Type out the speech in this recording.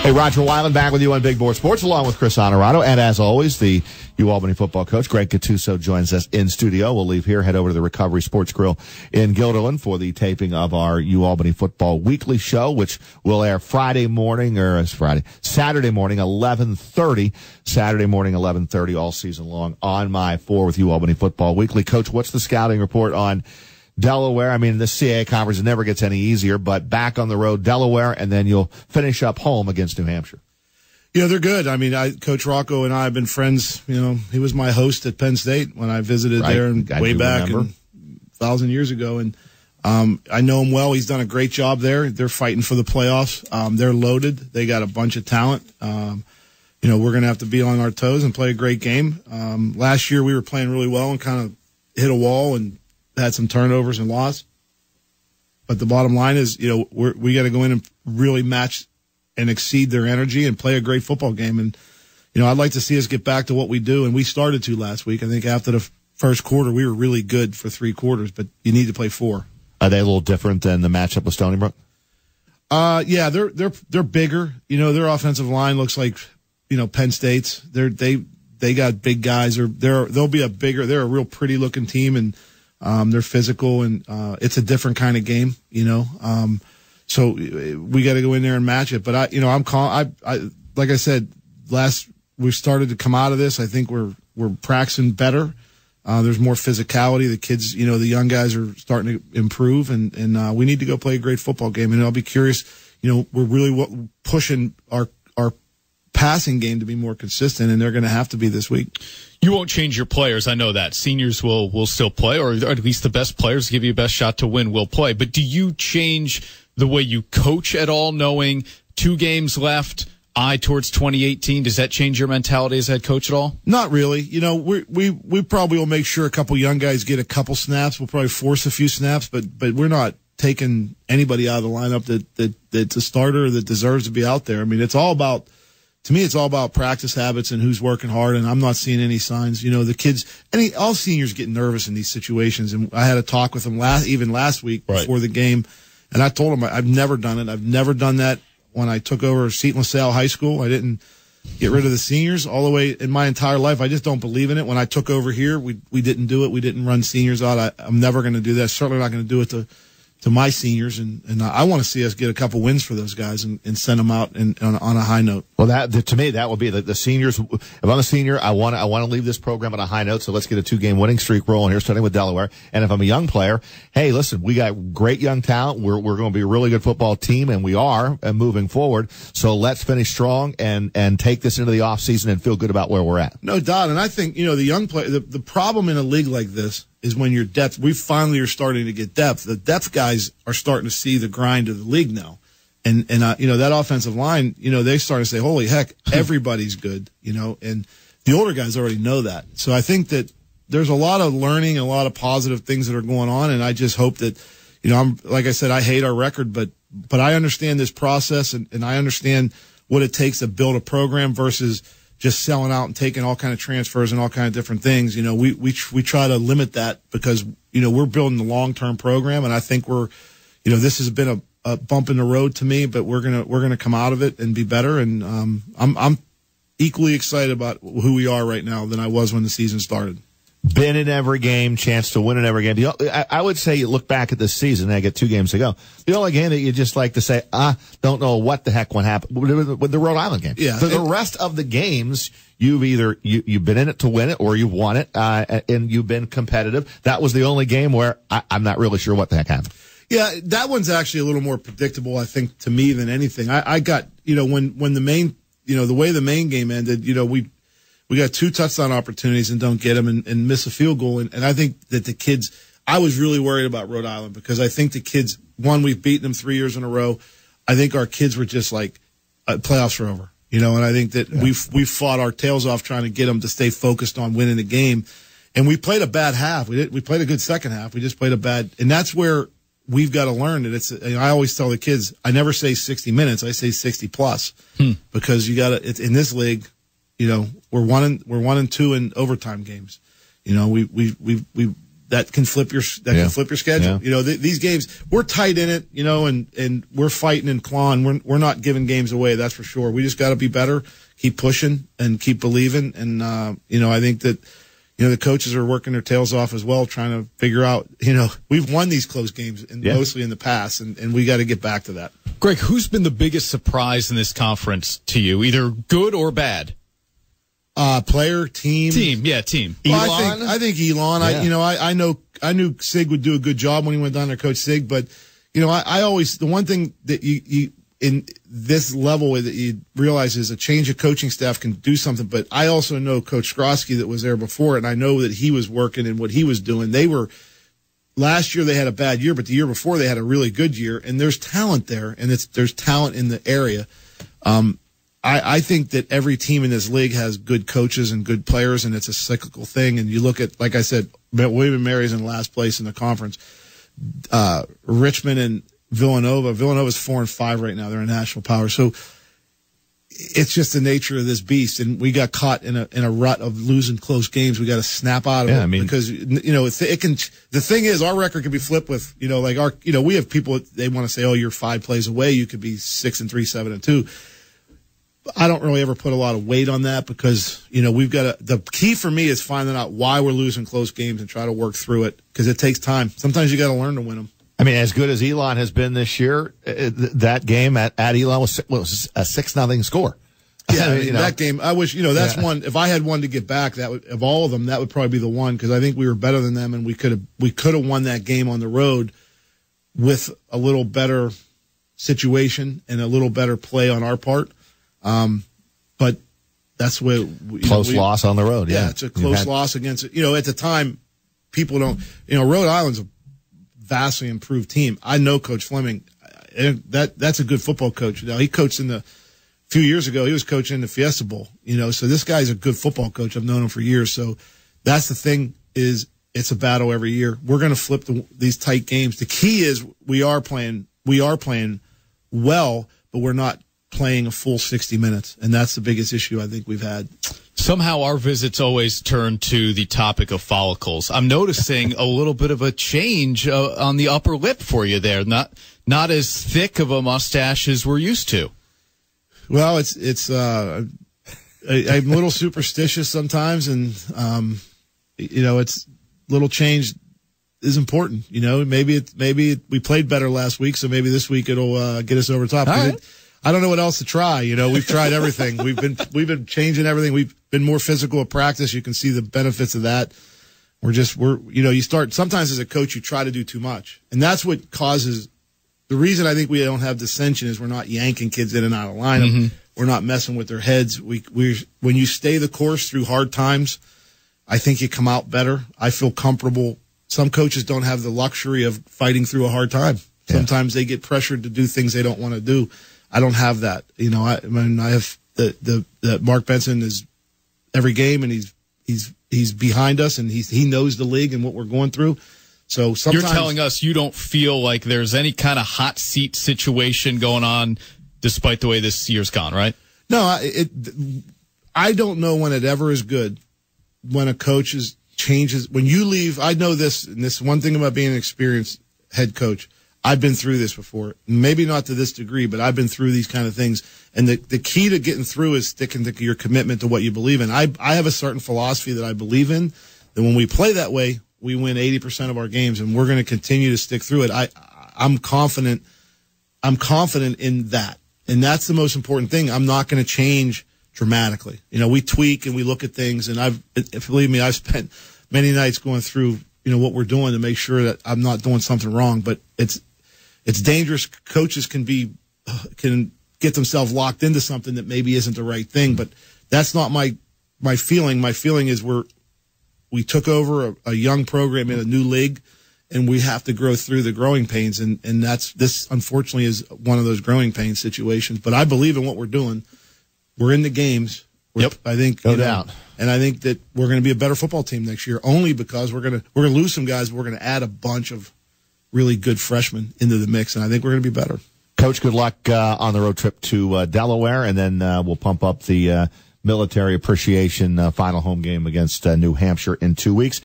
Hey, Roger Weiland back with you on Big Board Sports, along with Chris Honorado. And as always, the UAlbany football coach, Greg Gattuso, joins us in studio. We'll leave here, head over to the Recovery Sports Grill in Guilderland for the taping of our UAlbany Football Weekly Show, which will air Saturday morning, 11:30. Saturday morning, 11:30, all season long on My 4 with UAlbany Football Weekly. Coach, what's the scouting report on Delaware? I mean, the CAA conference never gets any easier, but back on the road, Delaware, and then you'll finish up home against New Hampshire. Yeah, they're good. I mean, Coach Rocco and I have been friends. You know, he was my host at Penn State when I visited there way back 1,000 years ago. And I know him well. He's done a great job there. They're fighting for the playoffs. They're loaded. They got a bunch of talent. You know, we're going to have to be on our toes and play a great game. Last year we were playing really well and kind of hit a wall and had some turnovers and lost. But the bottom line is, you know, we got to go in and really match and exceed their energy and play a great football game. And, you know, I'd like to see us get back to what we do. And we started to last week. I think after the first quarter, we were really good for 3 quarters, but you need to play 4. Are they a little different than the matchup with Stony Brook? Yeah, they're bigger. You know, their offensive line looks like, you know, Penn State's. They got big guys. They're a real pretty looking team, and they're physical, and it's a different kind of game, you know. So we got to go in there and match it. But I like I said, we started to come out of this. I think we're practicing better. There's more physicality. The kids, you know, the young guys are starting to improve, and we need to go play a great football game. And I'll be curious. You know, we're really pushing our passing game to be more consistent, and they're going to have to be this week. You won't change your players. I know that. Seniors will still play, or at least the best players give you a best shot to win will play. But do you change the way you coach at all, knowing 2 games left, eye towards 2018? Does that change your mentality as head coach at all? Not really. You know, we probably will make sure a couple young guys get a couple snaps. We'll probably force a few snaps, but we're not taking anybody out of the lineup that's a starter that deserves to be out there. I mean, to me, it's all about practice habits and who's working hard, and I'm not seeing any signs. You know, the kids, all seniors get nervous in these situations, and I had a talk with them last week before the game, and I told them I've never done it. I've never done that when I took over Seton LaSalle High School. I didn't get rid of the seniors all the way in my entire life. I just don't believe in it. When I took over here, we didn't do it. We didn't run seniors out. I'm never going to do that. Certainly not going to do it to my seniors, and I want to see us get a couple wins for those guys and send them out on a high note. Well, to me, that would be the seniors. If I'm a senior, I want to leave this program on a high note. So let's get a 2-game winning streak rolling here, starting with Delaware. And if I'm a young player, hey, listen, we got great young talent. We're going to be a really good football team, and we are moving forward. So let's finish strong and take this into the off season and feel good about where we're at. No doubt. And I think, you know, the young player, the problem in a league like this is when your depth, we finally are starting to get depth. The depth guys are starting to see the grind of the league now. And you know, that offensive line, you know, they start to say, holy heck, everybody's good, you know, and the older guys already know that. So I think that there's a lot of learning and a lot of positive things that are going on. And I just hope that, you know, like I said, I hate our record, but I understand this process and I understand what it takes to build a program versus just selling out and taking all kind of transfers and all kind of different things. You know, we try to limit that because, you know, we're building a long-term program, and I think this has been a bump in the road to me, but we're gonna come out of it and be better. And I'm equally excited about who we are right now than I was when the season started. Been in every game, chance to win in every game. I would say you look back at this season, I get 2 games to go. The only game that you just like to say, don't know what the heck went happen with the Rhode Island game. Yeah. For the rest of the games, you've been in it to win it or you've won it, and you've been competitive. That was the only game where I'm not really sure what the heck happened. Yeah, that one's actually a little more predictable, I think, to me than anything. I got, you know, when the main, you know, the way the main game ended, you know, we got 2 touchdown opportunities and don't get them and miss a field goal. And I think that the kids, I was really worried about Rhode Island because I think the kids, one, we've beaten them 3 years in a row. I think our kids were just like, playoffs are over, you know, and I think that we've fought our tails off trying to get them to stay focused on winning the game. And we played a bad half. We played a good second half. We just played a bad, and that's where we've got to learn that I always tell the kids, I never say 60 minutes. I say 60 plus because you got to, in this league, you know, we're 1 and 2 in overtime games. You know, that can flip your schedule. Yeah. These games, we're tight in it, and we're fighting and clawing. We're not giving games away, that's for sure. We just got to be better, keep pushing, and keep believing. And I think that the coaches are working their tails off as well, trying to figure out. We've won these close games mostly in the past, and we got to get back to that. Greg, who's been the biggest surprise in this conference to you, either good or bad? Player, team. Team. Well, I think Elon. Yeah. I knew Sig would do a good job when he went down there, Coach Sig. But I always, the one thing that you in this level that you realize is a change of coaching staff can do something. But I also know Coach Skrosky that was there before, and I know that he was working and what he was doing. Last year they had a bad year, but the year before they had a really good year. And there's talent there, and there's talent in the area. I think that every team in this league has good coaches and good players, and it's a cyclical thing. And you look at, like I said, William & Mary's in last place in the conference. Richmond and Villanova. Villanova's 4-5 right now. They're a national power. So it's just the nature of this beast. And we got caught in a rut of losing close games. We got to snap out of it because, it can, the thing is our record can be flipped with, we have people, they want to say, oh, you're 5 plays away. You could be 6-3, 7-2. I don't really ever put a lot of weight on that because, we've got the key for me is finding out why we're losing close games and try to work through it because it takes time. Sometimes you got to learn to win them. I mean, as good as Elon has been this year, that game at Elon was a 6-0 score. Yeah, that game, I wish, that's one, if I had one to get back, of all of them, that would probably be the one because I think we were better than them and we could have won that game on the road with a little better situation and a little better play on our part. But that's where close loss on the road. Yeah, it's a close loss against at the time people don't, Rhode Island's a vastly improved team. I know Coach Fleming, that's a good football coach. He coached a few years ago, he was coaching in the Fiesta Bowl, so this guy's a good football coach. I've known him for years. So that's the thing is it's a battle every year. We're going to flip these tight games. The key is we are playing well, but we're not playing a full 60 minutes, and that's the biggest issue I think we've had. Somehow our visits always turn to the topic of follicles. I'm noticing a little bit of a change on the upper lip for you there. Not as thick of a mustache as we're used to. Well, I'm a little superstitious sometimes, and it's little change is important. Maybe we played better last week, so maybe this week it'll get us over top. All right. I don't know what else to try. We've tried everything. We've been changing everything. We've been more physical at practice. You can see the benefits of that. You start, sometimes as a coach, you try to do too much. And that's what causes, the reason I think we don't have dissension is we're not yanking kids in and out of lineup. Mm-hmm. We're not messing with their heads. When you stay the course through hard times, I think you come out better. I feel comfortable. Some coaches don't have the luxury of fighting through a hard time. Yeah. Sometimes they get pressured to do things they don't want to do. I don't have that. I have the Mark Benson is every game and he's behind us and he knows the league and what we're going through. So sometimes you're telling us you don't feel like there's any kind of hot seat situation going on despite the way this year's gone, right? No, I don't know when it ever is good when a coach changes. When you leave, I know this, and this one thing about being an experienced head coach. I've been through this before. Maybe not to this degree, but I've been through these kind of things. And the key to getting through is sticking to your commitment to what you believe in. I have a certain philosophy that I believe in, that when we play that way, we win 80% of our games, and we're going to continue to stick through it. I'm confident in that. And that's the most important thing. I'm not going to change dramatically. We tweak and we look at things, and believe me, I've spent many nights going through, what we're doing to make sure that I'm not doing something wrong, but it's dangerous. Coaches can get themselves locked into something that maybe isn't the right thing, but that's not my feeling. My feeling is we took over a young program in a new league, and we have to grow through the growing pains, and this unfortunately is one of those growing pain situations. But I believe in what we're doing. We're in the games. Yep. I think no doubt. And I think that we're going to be a better football team next year, only because we're going to lose some guys, but we're going to add a bunch of really good freshmen into the mix, and I think we're going to be better. Coach, good luck on the road trip to Delaware, and then we'll pump up the military appreciation final home game against New Hampshire in 2 weeks.